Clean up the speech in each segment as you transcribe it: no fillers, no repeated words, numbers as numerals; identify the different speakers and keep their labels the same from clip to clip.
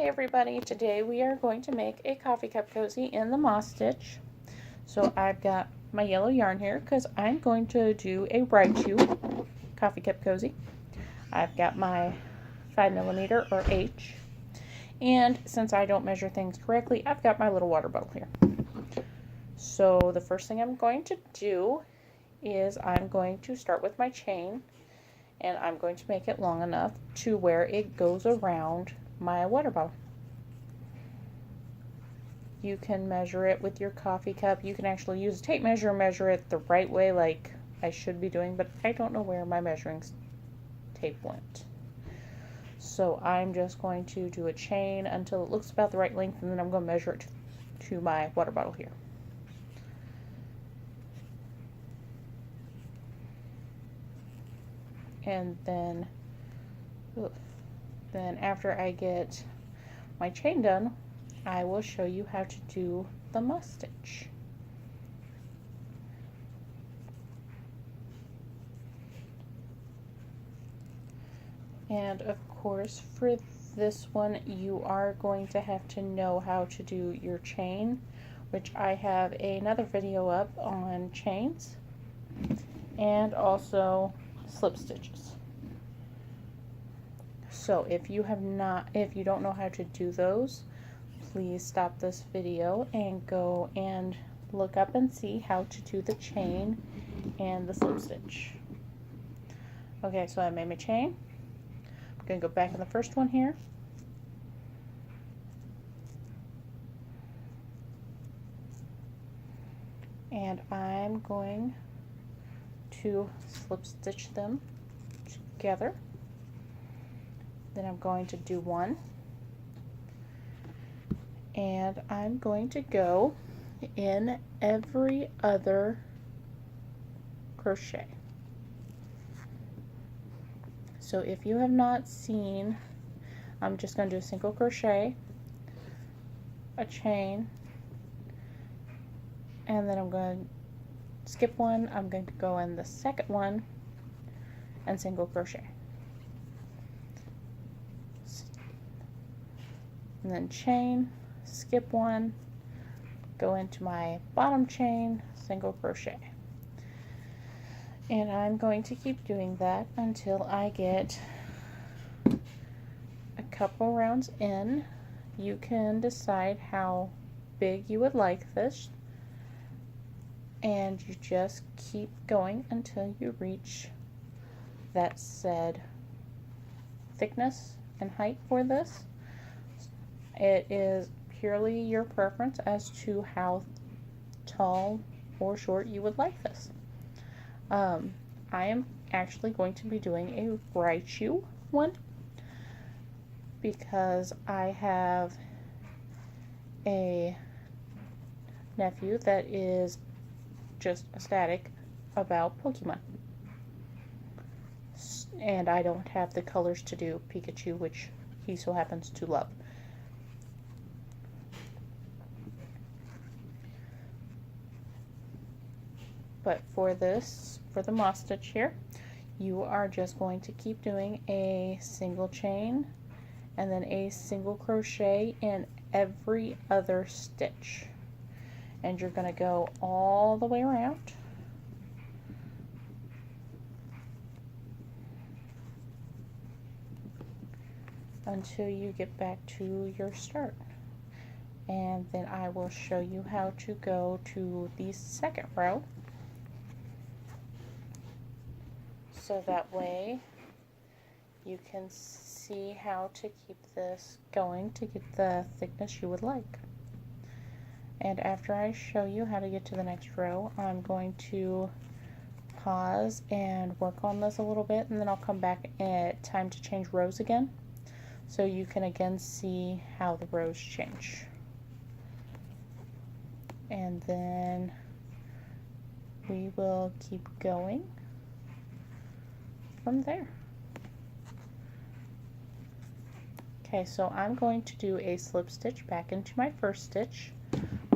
Speaker 1: Hi everybody, today we are going to make a coffee cup cozy in the moss stitch. So I've got my yellow yarn here because I'm going to do a Raichu coffee cup cozy. I've got my 5mm or H, and since I don't measure things correctly, I've got my little water bottle here. So the first thing I'm going to do is I'm going to start with my chain, and I'm going to make it long enough to where it goes around my water bottle. You can measure it with your coffee cup. You can actually use a tape measure and measure it the right way like I should be doing, but I don't know where my measuring tape went. So I'm just going to do a chain until it looks about the right length, and then I'm going to measure it to my water bottle here. And then after I get my chain done, I will show you how to do the moss stitch. And of course, for this one, you are going to have to know how to do your chain, which I have another video up on chains and also slip stitches. So if you don't know how to do those, please stop this video and go and look up and see how to do the chain and the slip stitch. Okay, so I made my chain. I'm going to go back in the first one here. And I'm going to slip stitch them together. Then I'm going to do one. And I'm going to go in every other crochet. So if you have not seen, I'm just going to do a single crochet, a chain, and then I'm going to skip one. I'm going to go in the second one and single crochet. And then chain, skip one, go into my bottom chain, single crochet. And I'm going to keep doing that until I get a couple rounds in. You can decide how big you would like this, and you just keep going until you reach that said thickness and height for this. It is purely your preference as to how tall or short you would like this. I am actually going to be doing a Raichu one because I have a nephew that is just ecstatic about Pokemon. And I don't have the colors to do Pikachu, which he so happens to love. But for the moss stitch here, you are just going to keep doing a single chain and then a single crochet in every other stitch. And you're going to go all the way around. Until you get back to your start. And then I will show you how to go to the second row. So that way you can see how to keep this going to get the thickness you would like. And after I show you how to get to the next row, I'm going to pause and work on this a little bit, and then I'll come back at time to change rows again, so you can again see how the rows change. And then we will keep going from there. Okay, so I'm going to do a slip stitch back into my first stitch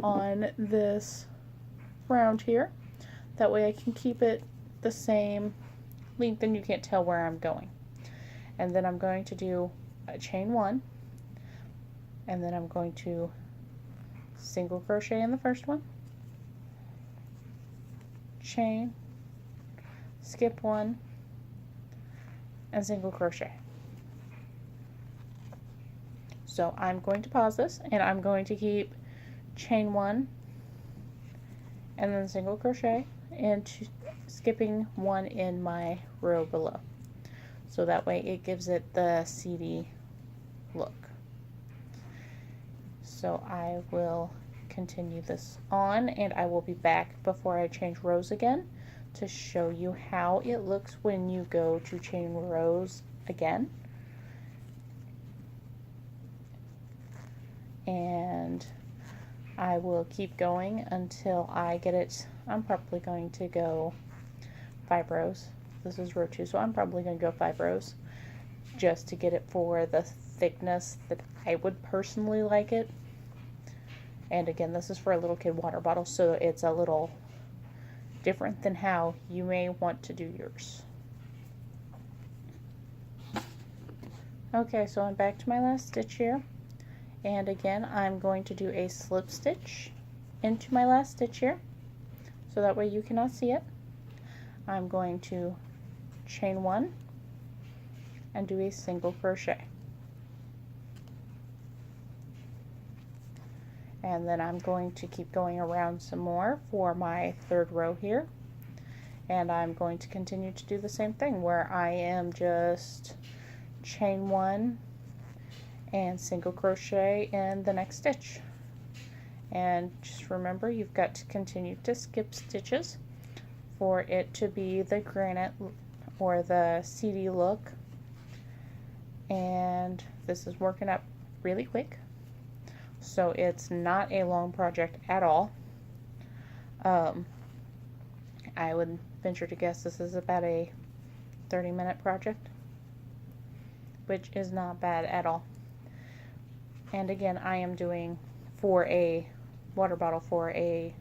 Speaker 1: on this round here. That way I can keep it the same length and you can't tell where I'm going. And then I'm going to do a chain one, And then I'm going to single crochet in the first one, chain, skip one, and single crochet. So I'm going to pause this and I'm going to keep chain one and then single crochet and skipping one in my row below. So that way it gives it the seedy look. So I will continue this on and I will be back before I change rows again to show you how it looks when you go to chain rows again. And I will keep going until I get it. I'm probably going to go 5 rows. This is row 2, so I'm probably going to go 5 rows just to get it for the thickness that I would personally like it. And again, this is for a little kid water bottle, so it's a little different than how you may want to do yours. Okay, so I'm back to my last stitch here. And again, I'm going to do a slip stitch into my last stitch here, so that way you cannot see it. I'm going to chain one and do a single crochet. And then I'm going to keep going around some more for my 3rd row here. And I'm going to continue to do the same thing where I am just chain one and single crochet in the next stitch. And just remember, you've got to continue to skip stitches for it to be the granite or the seedy look. And this is working up really quick, so it's not a long project at all. I would venture to guess this is about a 30-minute project, which is not bad at all. And again, I am doing for a water bottle for a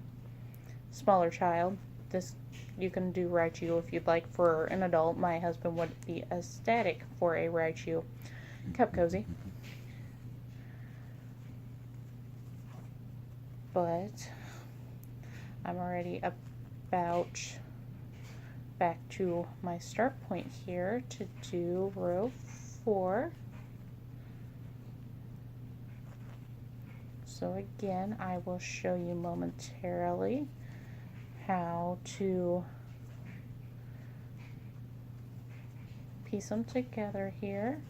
Speaker 1: smaller child. This you can do Raichu if you'd like for an adult. My husband would be ecstatic for a Raichu cup cozy. But I'm already about back to my start point here to do row 4. So again, I will show you momentarily how to piece them together here.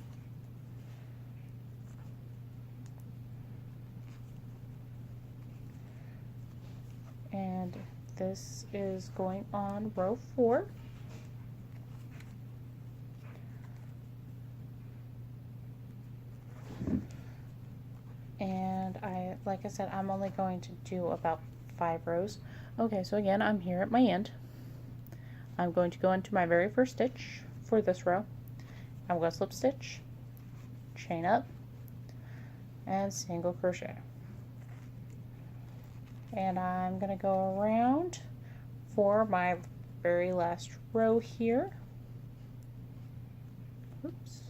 Speaker 1: And this is going on row 4. And like I said, I'm only going to do about 5 rows. Okay, so again, I'm here at my end. I'm going to go into my very first stitch for this row. I'm going to slip stitch, chain up, and single crochet. And I'm going to go around for my very last row here. Oops.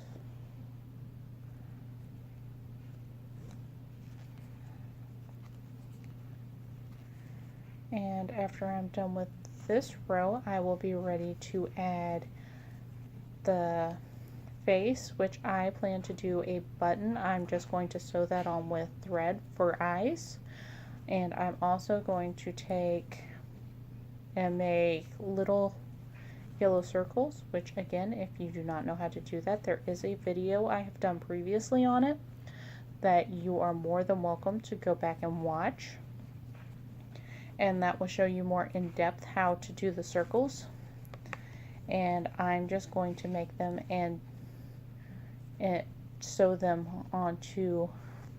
Speaker 1: And after I'm done with this row, I will be ready to add the face, which I plan to do a button. I'm just going to sew that on with thread for eyes. And I'm also going to take and make little yellow circles, which again, if you do not know how to do that, there is a video I have done previously on it that you are more than welcome to go back and watch. And that will show you more in depth how to do the circles. And I'm just going to make them and sew them onto,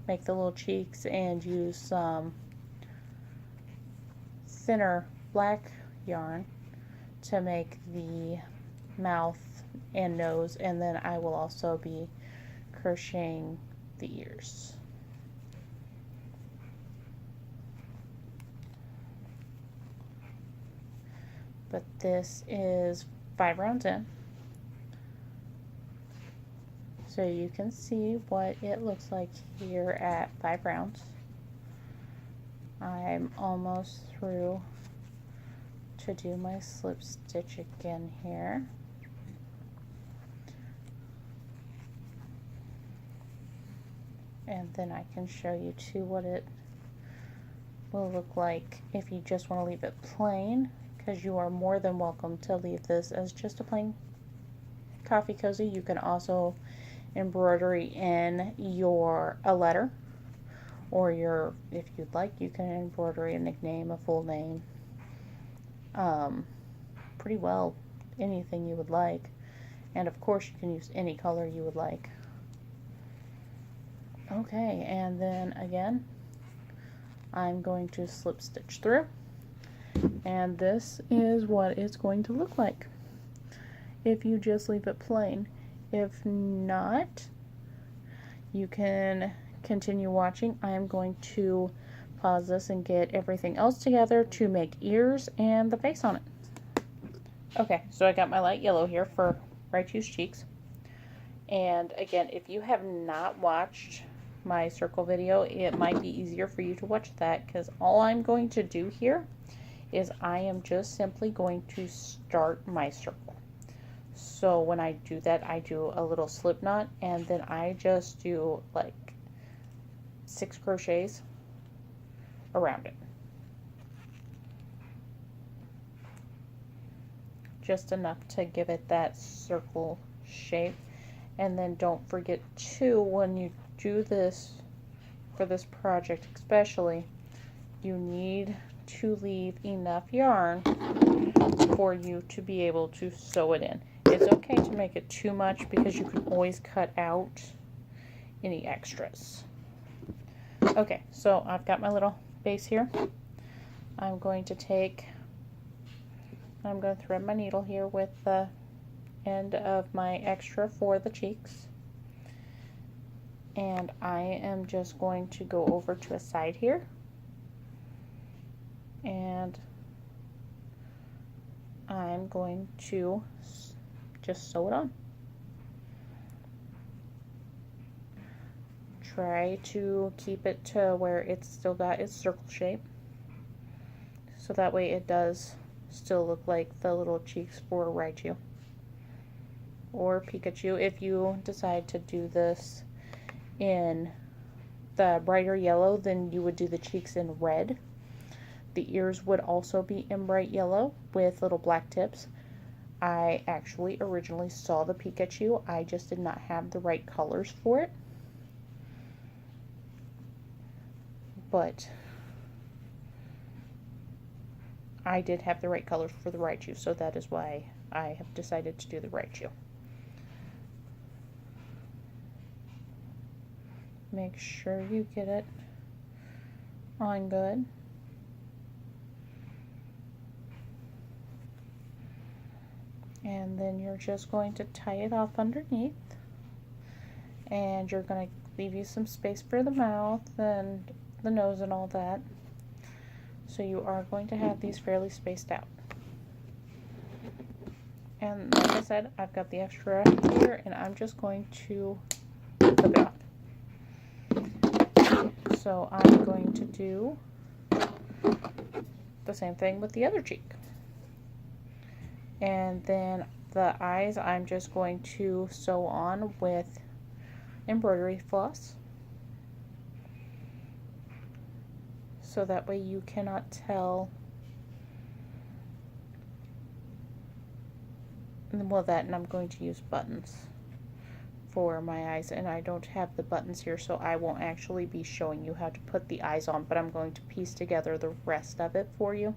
Speaker 1: make the little cheeks, and use some thinner black yarn to make the mouth and nose, and then I will also be crocheting the ears. But this is 5 rounds in, So you can see what it looks like here at 5 rounds. I'm almost through to do my slip stitch again here. And then I can show you too what it will look like if you just want to leave it plain, because you are more than welcome to leave this as just a plain coffee cozy. You can also embroidery in a letter, or if you'd like, you can embroidery a nickname, a full name, pretty well anything you would like. And of course you can use any color you would like. Okay, and then again I'm going to slip stitch through, and this is what it's going to look like if you just leave it plain. If not, you can continue watching. I am going to pause this and get everything else together to make ears and the face on it. Okay, so I got my light yellow here for Raichu's cheeks. And again, if you have not watched my circle video, it might be easier for you to watch that, because all I'm going to do here is I am just simply going to start my circle. So when I do that, I do a little slip knot, and then I just do like 6 crochets around it, just enough to give it that circle shape. And then don't forget too, when you do this for this project especially, you need to leave enough yarn for you to be able to sew it in. It's okay to make it too much, because you can always cut out any extras. Okay, so I've got my little base here. I'm going to thread my needle here with the end of my extra for the cheeks, and I am just going to go over to a side here and I'm going to just sew it on. Try to keep it to where it's still got its circle shape, so that way it does still look like the little cheeks for Raichu or Pikachu. If you decide to do this in the brighter yellow, then you would do the cheeks in red. The ears would also be in bright yellow with little black tips. I actually originally saw the Pikachu, I just did not have the right colors for it. But I did have the right colors for the Raichu, so that is why I have decided to do the Raichu. Make sure you get it on good. And then you're just going to tie it off underneath, and you're going to leave you some space for the mouth and the nose and all that. So you are going to have these fairly spaced out. And like I said, I've got the extra here, and I'm just going to clip it off. So I'm going to do the same thing with the other cheek. And then the eyes, I'm just going to sew on with embroidery floss, so that way you cannot tell. Well, that, and I'm going to use buttons for my eyes, and I don't have the buttons here, so I won't actually be showing you how to put the eyes on, but I'm going to piece together the rest of it for you,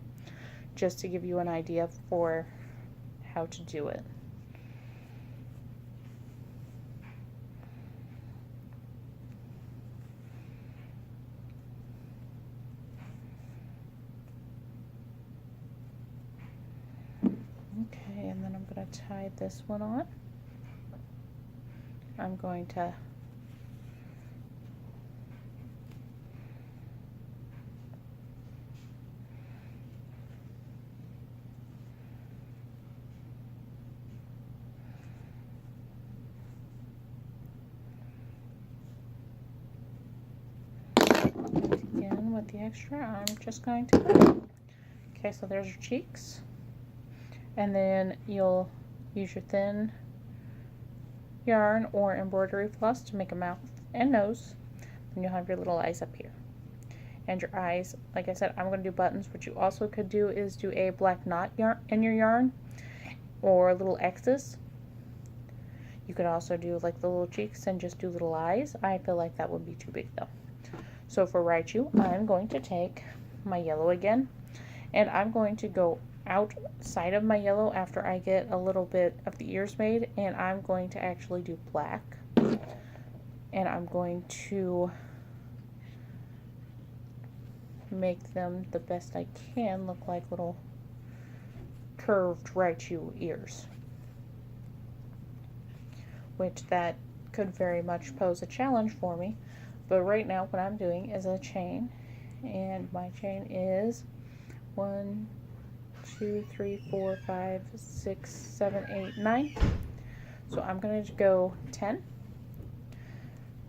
Speaker 1: just to give you an idea for how to do it. Okay, and then I'm going to tie this one on. I'm going to Again, with the extra, I'm just going to... Okay, so there's your cheeks. And then you'll use your thin yarn or embroidery floss to make a mouth and nose. Then you'll have your little eyes up here. And your eyes, like I said, I'm going to do buttons. What you also could do is do a black knot yarn in your yarn or little X's. You could also do like the little cheeks and just do little eyes. I feel like that would be too big though. So for Raichu, I'm going to take my yellow again, and I'm going to go outside of my yellow after I get a little bit of the ears made, and I'm going to actually do black. And I'm going to make them the best I can look like little curved Raichu ears, which that could very much pose a challenge for me. But right now what I'm doing is a chain, and my chain is 1, 2, 3, 4, 5, 6, 7, 8, 9. So I'm going to go 10.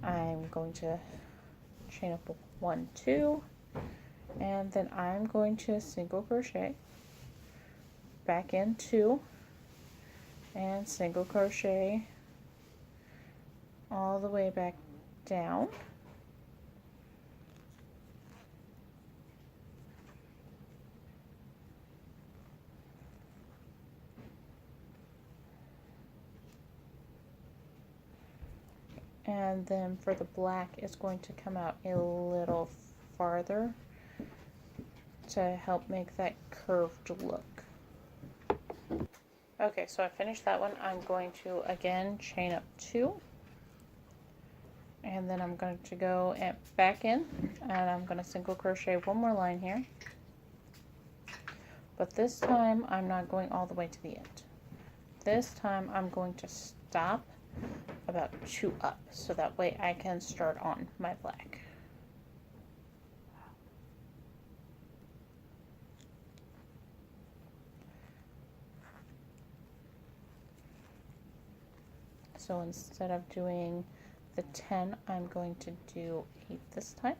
Speaker 1: I'm going to chain up 1, 2, and then I'm going to single crochet, back in 2, and single crochet all the way back down. And then for the black, it's going to come out a little farther to help make that curved look. Okay, so I finished that one. I'm going to again chain up 2, and then I'm going to go back in, and I'm going to single crochet one more line here. But this time I'm not going all the way to the end. This time I'm going to stop about 2 up, so that way I can start on my black. So instead of doing the 10, I'm going to do 8 this time.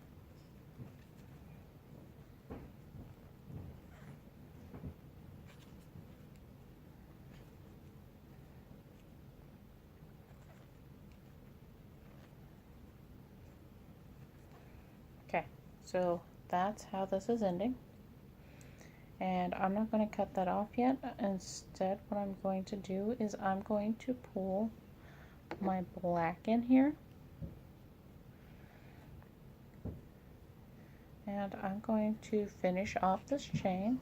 Speaker 1: Okay, so that's how this is ending. And I'm not going to cut that off yet. Instead, what I'm going to do is I'm going to pull my black in here. And I'm going to finish off this chain,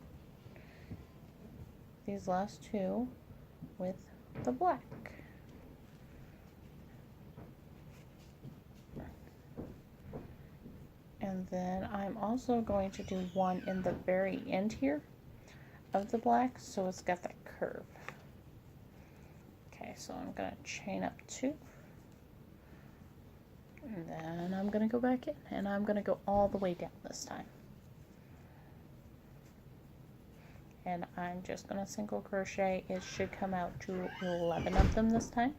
Speaker 1: these last 2, with the black. And then I'm also going to do 1 in the very end here of the black, so it's got that curve. Okay, so I'm going to chain up 2, and then I'm going to go back in, and I'm going to go all the way down this time. And I'm just going to single crochet. It should come out to 11 of them this time.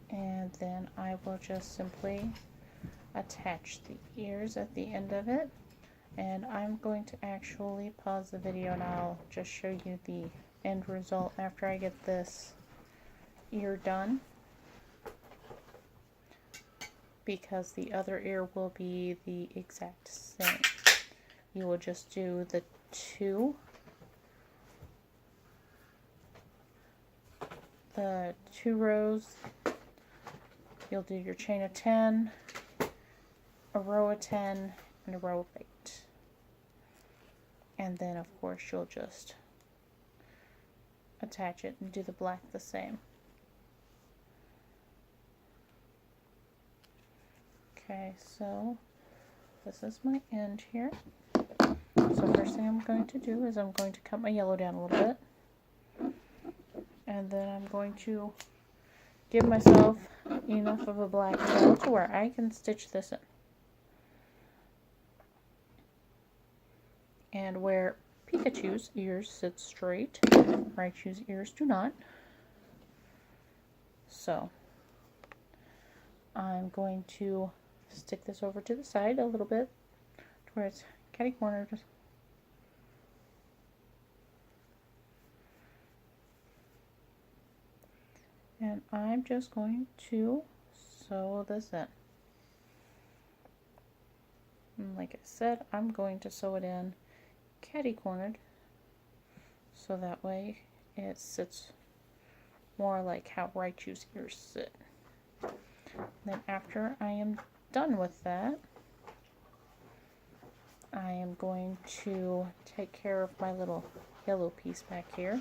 Speaker 1: And then I will just simply attach the ears at the end of it. And I'm going to actually pause the video and I'll just show you the end result after I get this ear done, because the other ear will be the exact same. You will just do the 2 rows. You'll do your chain of 10, a row of 10, and a row of 8. And then of course you'll just attach it and do the black the same. Okay, so this is my end here. So first thing I'm going to do is I'm going to cut my yellow down a little bit. And then I'm going to give myself enough of a black tail to where I can stitch this in. And where Pikachu's ears sit straight, Raichu's ears do not. So I'm going to stick this over to the side a little bit to where it's catty cornered. And I'm just going to sew this in. And like I said, I'm going to sew it in catty cornered so that way it sits more like how Raichu's ears sit. Then after I am done with that, I am going to take care of my little yellow piece back here.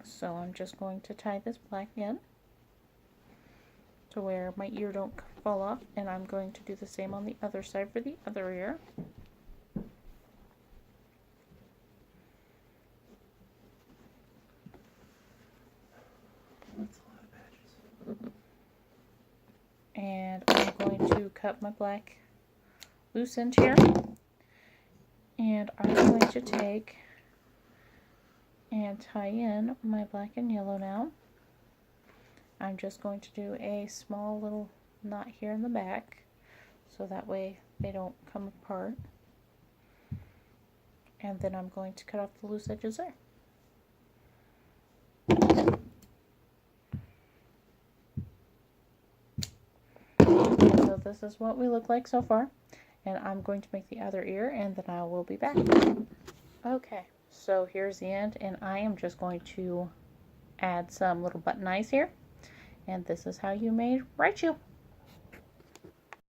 Speaker 1: So I'm just going to tie this black in to where my ear don't fall off, and I'm going to do the same on the other side for the other ear.
Speaker 2: That's a lot of patches.
Speaker 1: And I'm going to cut my black loose end here, and I'm going to take and tie in my black and yellow now. I'm just going to do a small little knot here in the back so that way they don't come apart, and then I'm going to cut off the loose edges there. And so this is what we look like so far, and I'm going to make the other ear and then I will be back. Okay, so here's the end, and I am just going to add some little button eyes here, and this is how you made Raichu.